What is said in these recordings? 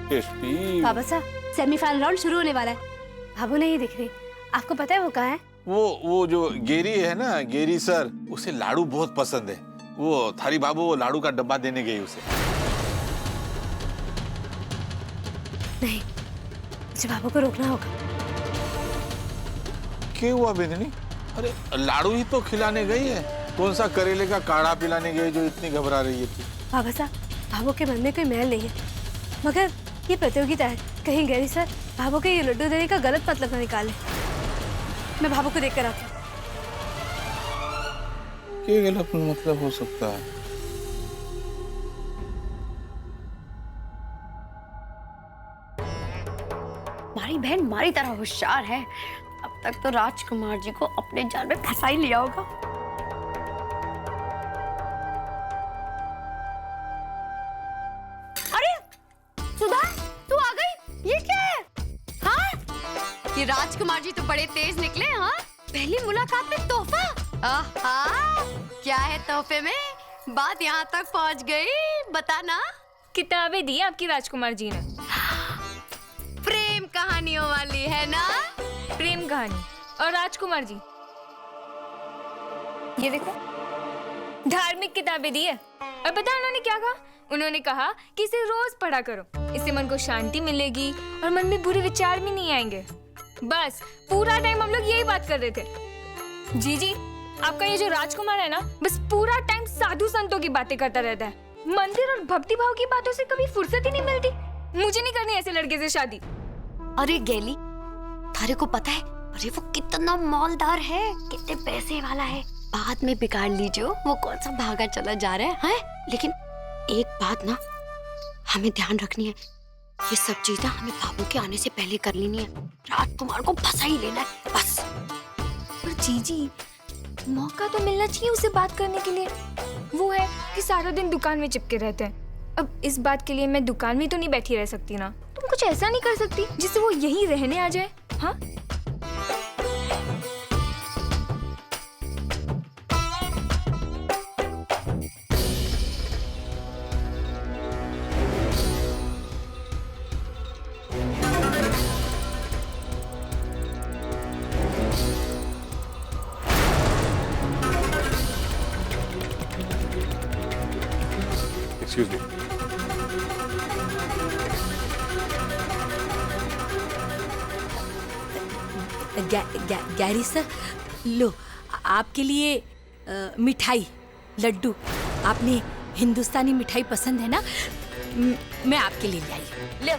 Tasty. बाबा साहब semifinal round शुरू होने वाला है। बाबू नहीं दिख रही, आपको पता है वो कहाँ है? वो जो गेरी है ना, गेरी सर, उसे लाडू बहुत पसंद है। वो थारी बाबू वो लाडू का डब्बा देने गई उसे। नहीं, मुझे बाबू को रोकना होगा। क्या हुआ बेदनी? अरे लाडू ही तो खिलाने गई है, कौन सा करेले का काढ़ा पिलाने गई जो इतनी घबरा रही है तू? बाबा साहब, बाबू के मन में कोई मैल नहीं है, मगर ये प्रतियोगिता है, कहीं गैरी सर बाबू के ये लड्डू देने का गलत मतलब न निकाले। मैं बाबू को देख कर आती हूँ। क्या गलत मतलब हो सकता है? हमारी बहन हमारी तरह होशियार है। अब तक तो राजकुमार जी को अपने जाल में फंसा ही लिया होगा। अरे सुधा, तू आ गई? ये क्या है? हाँ? ये राजकुमार जी तो बड़े तेज निकले। हाँ, पहली मुलाकात में तोहफा। आहा, क्या है तोहफे में? बात यहाँ तक पहुँच गई, बताना। किताबें दी आपकी राजकुमार जी ने। प्रेम कहानियों वाली है ना? प्रेम कहानी। और राजकुमार जी, ये देखो, धार्मिक किताबें दी है। और पता है उन्होंने क्या कहा? उन्होंने कहा कि इसे रोज पढ़ा करो, इससे मन को शांति मिलेगी और मन में बुरे विचार भी नहीं आएंगे। बस पूरा टाइम हम लोग यही बात कर रहे थे। जी, आपका ये जो राजकुमार है ना, बस पूरा टाइम साधु संतों की बातें करता रहता है। मंदिर और भक्ति भाव की बातों से कभी फुर्सत ही नहीं मिलती। मुझे नहीं करनी ऐसे लड़के से शादी। अरे गेली, थारे को पता है? अरे वो कितना मालदार है, कितने पैसे वाला है। बाद में बिगाड़ लीजिए, वो कौन सा भागा चला जा रहा है? लेकिन एक बात ना हमें ध्यान रखनी है, ये सब चीज ना हमें बाबू के आने से पहले कर लेनी है। राजकुमार को फंसा ही लेना है बस। पर जीजी, मौका तो मिलना चाहिए उसे बात करने के लिए। वो है कि सारा दिन दुकान में चिपके रहते हैं। अब इस बात के लिए मैं दुकान में तो नहीं बैठी रह सकती ना। तुम कुछ ऐसा नहीं कर सकती जिससे वो यहीं रहने आ जाए? हाँ, Excuse me. गैरी सर, लो आपके लिए मिठाई, लड्डू। आपने हिंदुस्तानी मिठाई पसंद है ना? मैं आपके लिए ले आई।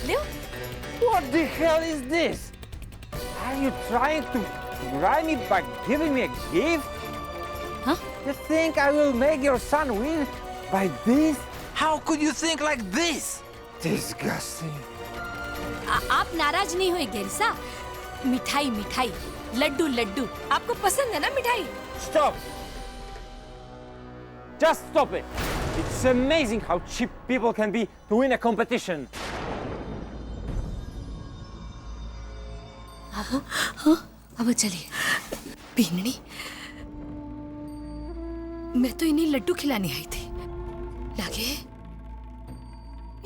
लो। What the hell is this? Are you trying to bribe me by giving me a gift? Huh? You think I will make your son win by this? How could you think like this? Disgusting. आप नाराज नहीं हुए Gary साहब? मिठाई, लड्डू, आपको पसंद है ना मिठाई? Stop! Just stop it! It's amazing how cheap people can be to win a competition. अब चलिए। बीननी, मैं तो इन्हें लड्डू खिलाने आई थी, लगे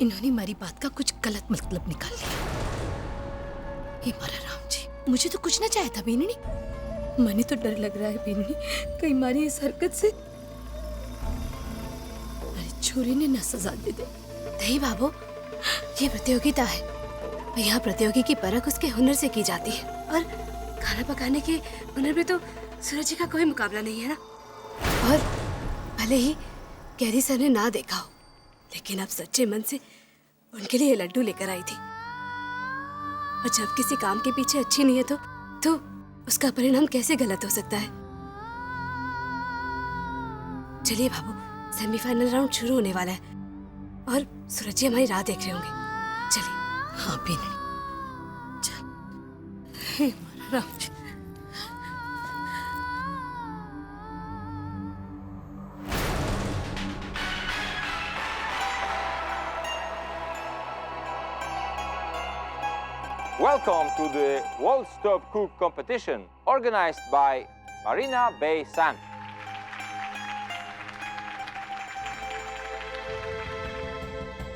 इन्होंने हमारी बात का कुछ गलत मतलब निकाल लिया। हे मारा राम जी, मुझे तो कुछ ना चाहा था बीननी। मने तो डर लग रहा है बीननी, कहीं हमारी इस हरकत से अरे छोरी ने न सजा दे दे। नहीं बाबू, ये प्रतियोगिता है, यहाँ प्रतियोगी की परख उसके हुनर से की जाती है, और खाना पकाने के हुनर में तो सूरज जी का कोई मुकाबला नहीं है ना। और भले ही गैरी सर ने ना देखा हो, लेकिन अब सच्चे मन से उनके लिए लड्डू लेकर आई थी। और जब किसी काम के पीछे अच्छी नीयत हो तो उसका परिणाम कैसे गलत हो सकता है। चलिए बाबू, सेमीफाइनल राउंड शुरू होने वाला है और सूरज जी हमारी राह देख रहे होंगे। चलिए। हाँ बीनू, चल। Ram ji, Welcome to the World Stop Cook competition organized by Marina Bay Sands.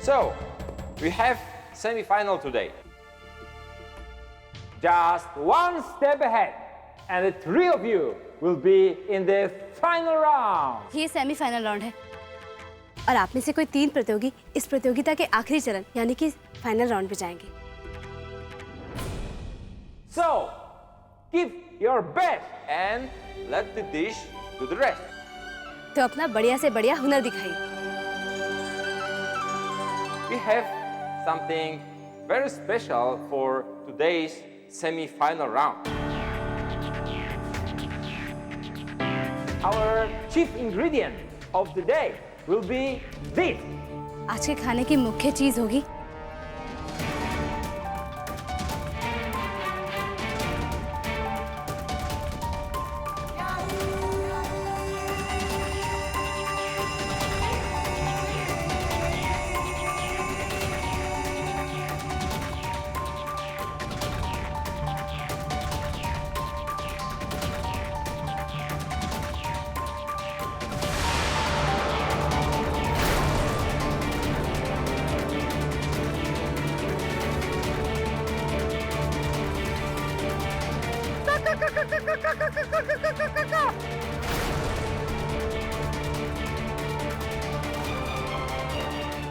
So, we have semi-final today. Just one step ahead, and the three of you will be in the final round. ये semifinal round है और आप में से कोई 3 प्रतियोगी इस प्रतियोगिता के आखिरी चरण यानी कि फाइनल राउंड पे जाएंगे। So, give your best and let the dish do the rest. तो अपना बढ़िया से बढ़िया हुनर दिखाइए। We have something very special for today's semi-final round. Our chief ingredient of the day will be this. आज के खाने की मुख्य चीज होगी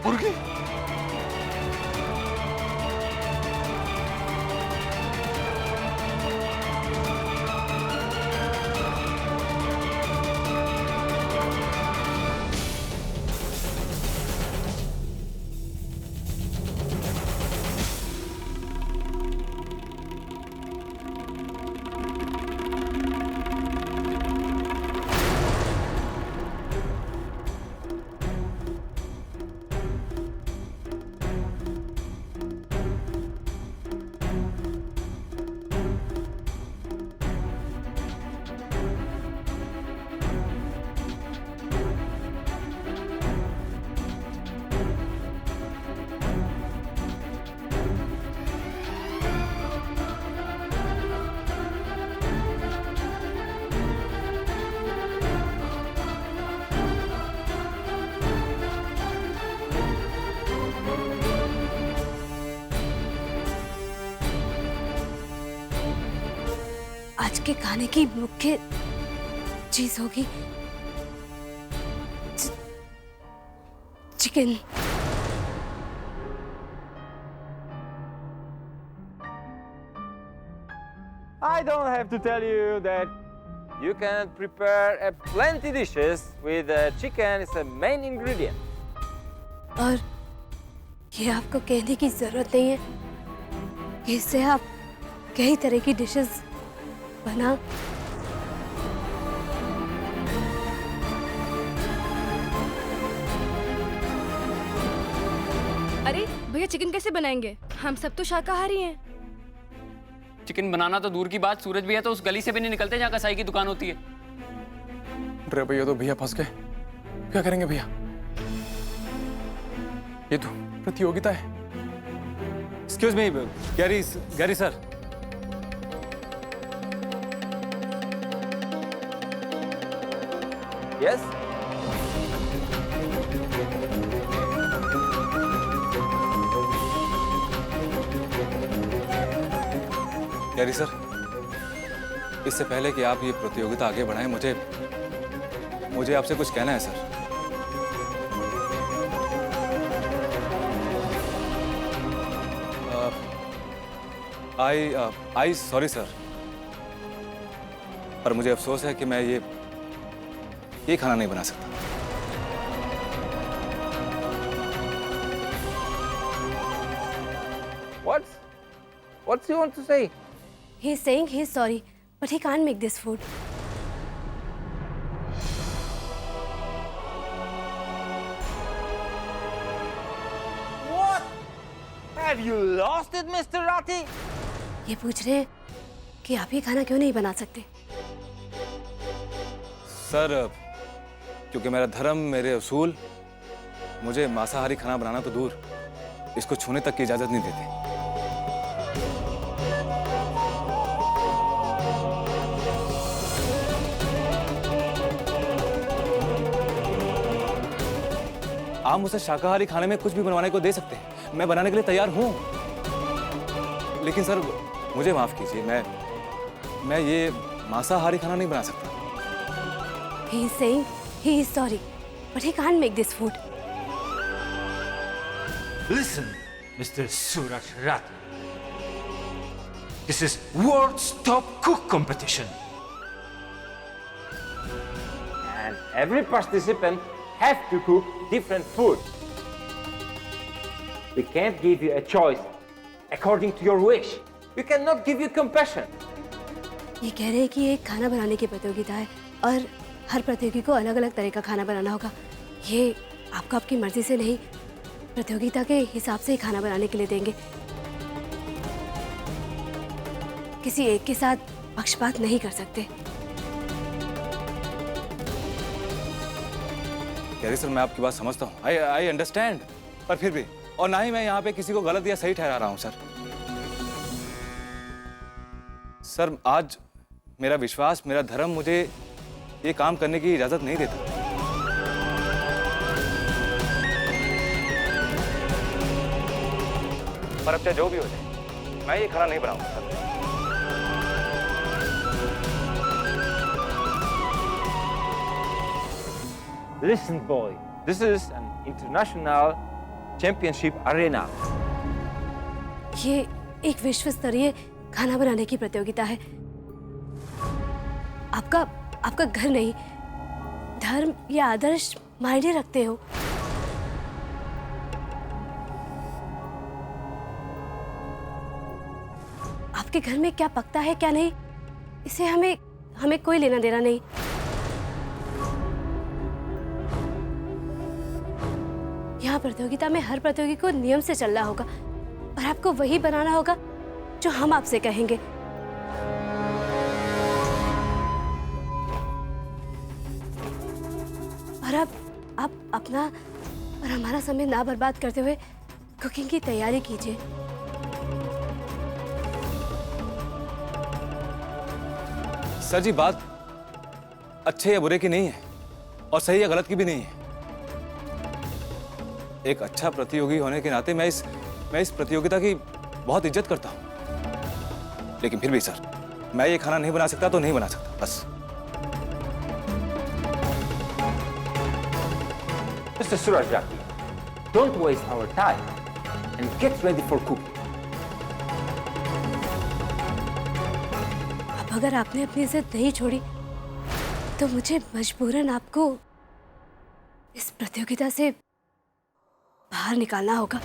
मुर्गी। आज के खाने की मुख्य चीज होगी chicken. I don't have to tell you that you can prepare a plenty dishes with chicken as a main ingredient. और ये आपको कहने की जरूरत नहीं है कि इससे आप कई तरह की डिशेस बना अरे भैया चिकन कैसे बनाएंगे? हम सब तो शाकाहारी हैं। चिकन बनाना तो दूर की बात, सूरज भैया तो उस गली से भी नहीं निकलते जहाँ कसाई की दुकान होती है। अरे भैया तो भैया फंस गए, क्या करेंगे भैया? ये तो प्रतियोगिता है। Excuse me, Gary sir. Yes? Gary sir, इससे पहले कि आप ये प्रतियोगिता आगे बढ़ाएं, मुझे आपसे कुछ कहना है सर। आई सॉरी सर, पर मुझे अफसोस है कि मैं ये खाना नहीं बना सकता। What's he want to say? He's saying he's sorry, but he can't make this food. What? Have you lost it, Mr. Rathi? ये पूछ रहे हैं कि आप ये खाना क्यों नहीं बना सकते? सर, क्योंकि मेरा धर्म, मेरे उसूल मुझे मांसाहारी खाना बनाना तो दूर, इसको छूने तक की इजाजत नहीं देते। आप मुझसे शाकाहारी खाने में कुछ भी बनवाने को दे सकते हैं, मैं बनाने के लिए तैयार हूँ। लेकिन सर मुझे माफ कीजिए, मैं ये मांसाहारी खाना नहीं बना सकता। He is saying he is sorry, but he can't make this food. Listen, Mr. Suraj Rathi. This is world's top cook competition. And every participant have to cook different food. We can't give you a choice according to your wish. We cannot give you compassion. ये कह रहे हैं कि एक खाना बनाने की प्रतियोगिता है और हर प्रतियोगी को अलग अलग तरह का खाना बनाना होगा। ये आपको आपकी मर्जी से नहीं, प्रतियोगिता के हिसाब से ही खाना बनाने के लिए देंगे। किसी एक के साथ पक्षपात नहीं कर सकते। कह रही सर, मैं आपकी बात समझता हूँ, आई अंडरस्टैंड, पर फिर भी, और ना ही मैं यहाँ पे किसी को गलत या सही ठहरा रहा हूँ सर। सर आज मेरा विश्वास, मेरा धर्म मुझे ये काम करने की इजाजत नहीं देता। पर अब चाहे जो भी हो जाए, मैं ये खाना नहीं बनाऊंगा sir. Listen, boy. This is an international championship arena. ये एक विश्व स्तरीय खाना बनाने की प्रतियोगिता है। आपका घर नहीं, धर्म या आदर्श मायने रखते हो। आपके घर में क्या पकता है क्या नहीं, इसे हमें कोई लेना देना नहीं। यहाँ प्रतियोगिता में हर प्रतियोगी को नियम से चलना होगा और आपको वही बनाना होगा जो हम आपसे कहेंगे। और आप अपना और हमारा समय ना बर्बाद करते हुए कुकिंग की तैयारी कीजिए। सर जी, बात अच्छे या बुरे की नहीं है और सही या गलत की भी नहीं है। एक अच्छा प्रतियोगी होने के नाते मैं इस प्रतियोगिता की बहुत इज्जत करता हूं। लेकिन फिर भी सर, मैं ये खाना नहीं बना सकता तो नहीं बना सकता, बस। Mr. Surajati, don't waste our time and get ready for cooking. अब अगर आपने अपनी इज्जत नहीं छोड़ी तो मुझे मजबूरन आपको इस प्रतियोगिता से बाहर निकालना होगा।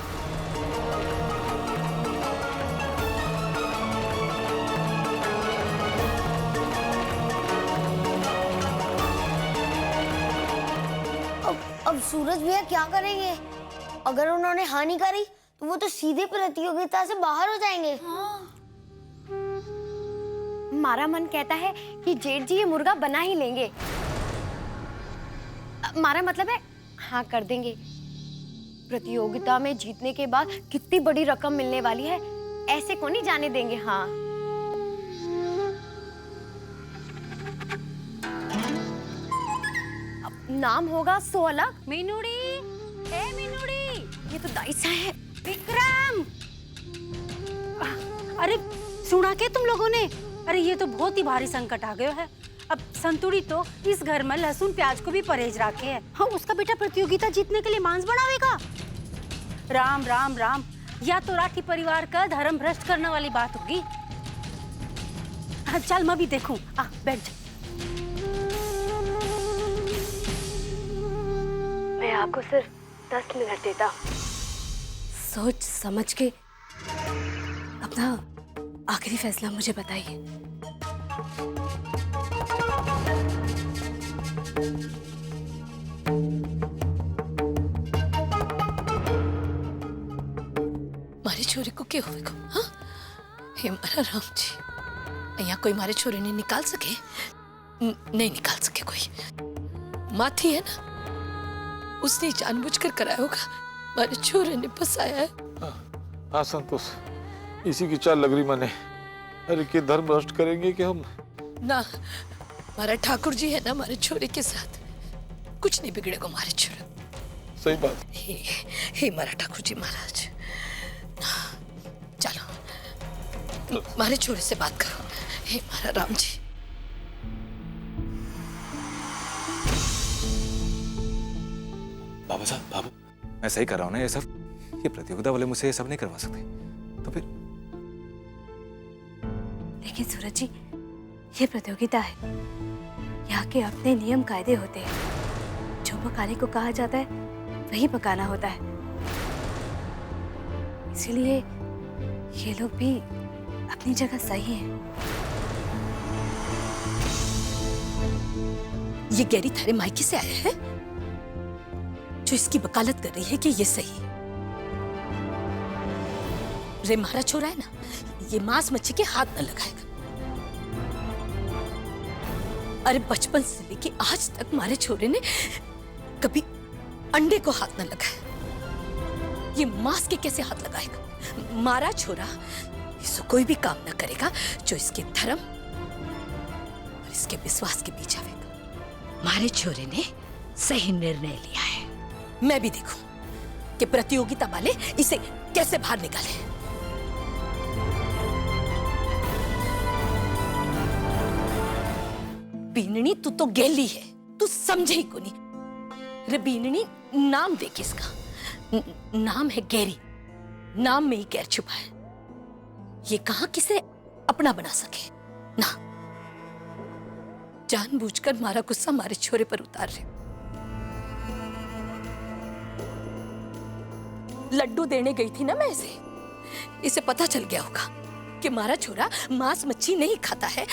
अब सूरज भैया क्या करेंगे? अगर उन्होंने हानि करी तो वो तो सीधे प्रतियोगिता से बाहर हो जाएंगे। हमारा मन कहता है कि जेठ जी ये मुर्गा बना ही लेंगे। हमारा मतलब है हाँ कर देंगे। प्रतियोगिता में जीतने के बाद कितनी बड़ी रकम मिलने वाली है, ऐसे को नहीं जाने देंगे। हाँ नाम होगा सो अलग। मीनूड़ी, ए मीनूड़ी, ये तो दाइसा है। विक्रम, अरे सुना के तुम लोगों ने? अरे ये तो बहुत ही भारी संकट आ गया है। अब संतुड़ी तो इस घर में लहसुन प्याज को भी परहेज रखे है। हाँ, उसका बेटा प्रतियोगिता जीतने के लिए मांस बढ़ावेगा। राम राम राम, या तो राठी परिवार का धर्म भ्रष्ट करने वाली बात होगी। हाँ, चल मैं भी देखूं। बैठ जा। मैं आपको सिर्फ 10 मिनट देता हूँ। सोच समझ के अपना आखिरी फैसला मुझे बताइए। मारी छोरी को क्या होगा? हाँ, हे मारा राम जी, यहाँ कोई मारे छोरी नहीं निकाल सके? नहीं निकाल सके कोई। माथी है ना, उसने जानबूझकर कराया होगा। मारे छोरे ने फंसाया है। हाँ संतोष, इसी की चाल लग रही मने। अरे के धर्म भ्रष्ट करेंगे कि हम? ना, हमारा ठाकुर जी है ना हमारे छोरे के साथ, कुछ नहीं बिगड़ेगा हमारे छोरे। सही बात। हे मारा ठाकुर जी महाराज, चलो मारे छोरे से बात करो। हे मारा राम जी। बाबा साहब, बाबू, मैं सही कर रहा हूँ ना ये सब? ये प्रतियोगिता वाले मुझसे ये सब नहीं करवा सकते, तो फिर? लेकिन सूरज जी, ये प्रतियोगिता है, यहाँ के अपने नियम कायदे होते हैं। जो पकाने को कहा जाता है वही पकाना होता है। इसीलिए ये लोग भी अपनी जगह सही हैं। ये गैरी थारे मायके से आया है जो इसकी वकालत कर रही है कि ये सही। रे मारा छोरा है ना, ये मांस मच्छी के हाथ न लगाएगा। अरे बचपन से लेके आज तक मारे छोरे ने कभी अंडे को हाथ न लगाया। ये मांस के कैसे हाथ लगाएगा? मारा छोरा इसको कोई भी काम न करेगा जो इसके धर्म और इसके विश्वास के बीच आवेगा। मारे छोरे ने सही निर्णय लिया है। मैं भी देखूं कि प्रतियोगिता वाले इसे कैसे बाहर निकाले। बीननी, तू तो गेली है, तू समझे ही को नहीं। रे बीननी, नाम देख इसका, नाम है गैरी। नाम में ही गैर छुपा है। ये कहां किसे अपना बना सके ना। जानबूझकर मारा गुस्सा मारे छोरे पर उतार रहे। लड्डू देने गई थी ना मैं इसे पता चल गया होगा कि मारा छोरा मांस मच्छी नहीं खाता है,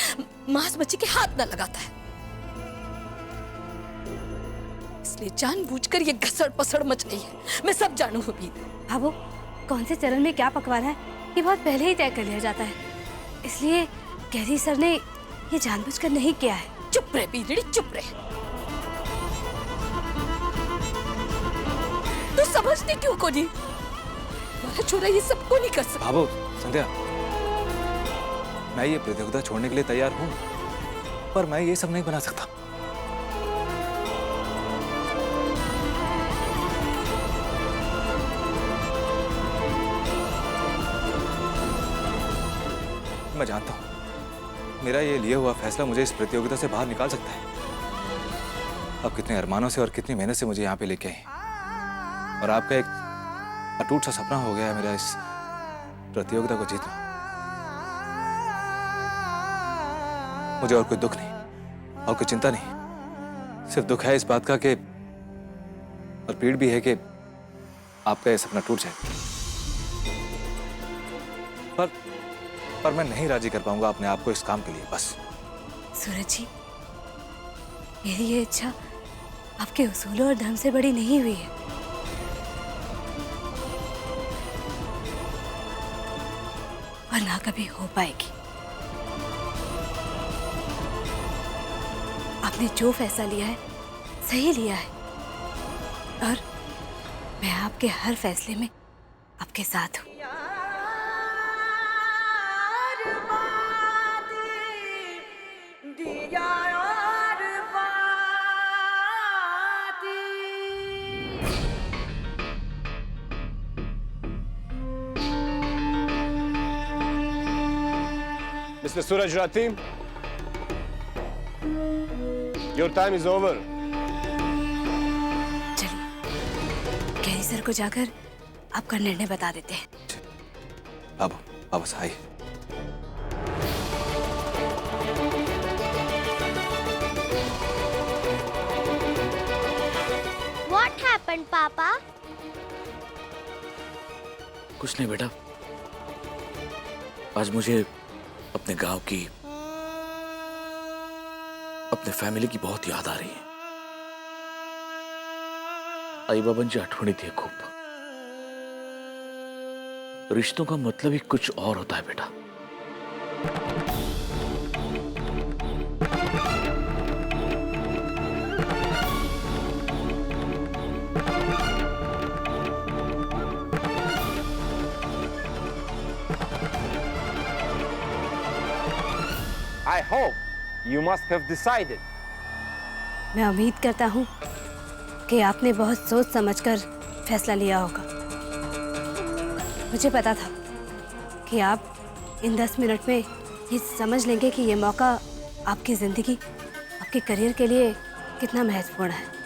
मांस मच्छी के हाथ ना लगाता है। इसलिए जानबूझकर ये घसड़ पसड़ मच रही है। मैं सब जानू हूँ। भाभो, कौन से चरण में क्या पकवाना है ये बहुत पहले ही तय कर लिया जाता है। इसलिए गैरी सर ने ये जानबूझकर नहीं किया है। चुप रहे बीनड़ी, चुप रहे। तू समझती क्यों को नहीं? मारा छोरा ये सब को नहीं कर सकता। बाबू, संध्या, मैं ये प्रतियोगिता छोड़ने के लिए तैयार हूँ, पर मैं ये सब नहीं बना सकता। मैं जानता हूँ मेरा ये लिया हुआ फैसला मुझे इस प्रतियोगिता से बाहर निकाल सकता है। अब कितने अरमानों से और कितनी मेहनत से मुझे यहाँ पे लेके आए, और आपका एक अटूट सा सपना हो गया है मेरा इस प्रतियोगिता को जीतना। मुझे और कोई दुख नहीं और कोई चिंता नहीं। सिर्फ दुख है इस बात का कि, और पीड़ भी है कि आपका ये सपना टूट जाए। पर मैं नहीं राजी कर पाऊंगा अपने आप को इस काम के लिए। बस सूरज जी, मेरी ये इच्छा आपके उसूलों और धर्म से बड़ी नहीं हुई है। और ना कभी हो पाएगी। आपने जो फैसला लिया है सही लिया है, और मैं आपके हर फैसले में आपके साथ हूँ। Mr. Suraj Rati, your time is over. चलिए गैरी सर को जाकर आपका निर्णय बता देते हैं। बाबू, बाबू साहब, What happened, Papa? कुछ नहीं बेटा, आज मुझे अपने गांव की, अपने फैमिली की बहुत याद आ रही है। आई बाबांची आठवण येते खूप। रिश्तों का मतलब ही कुछ और होता है बेटा। I hope you must have decided. मैं उम्मीद करता हूँ कि आपने बहुत सोच समझकर फैसला लिया होगा। मुझे पता था कि आप इन 10 मिनट में ये समझ लेंगे कि ये मौका आपकी ज़िंदगी, आपके करियर के लिए कितना महत्वपूर्ण है।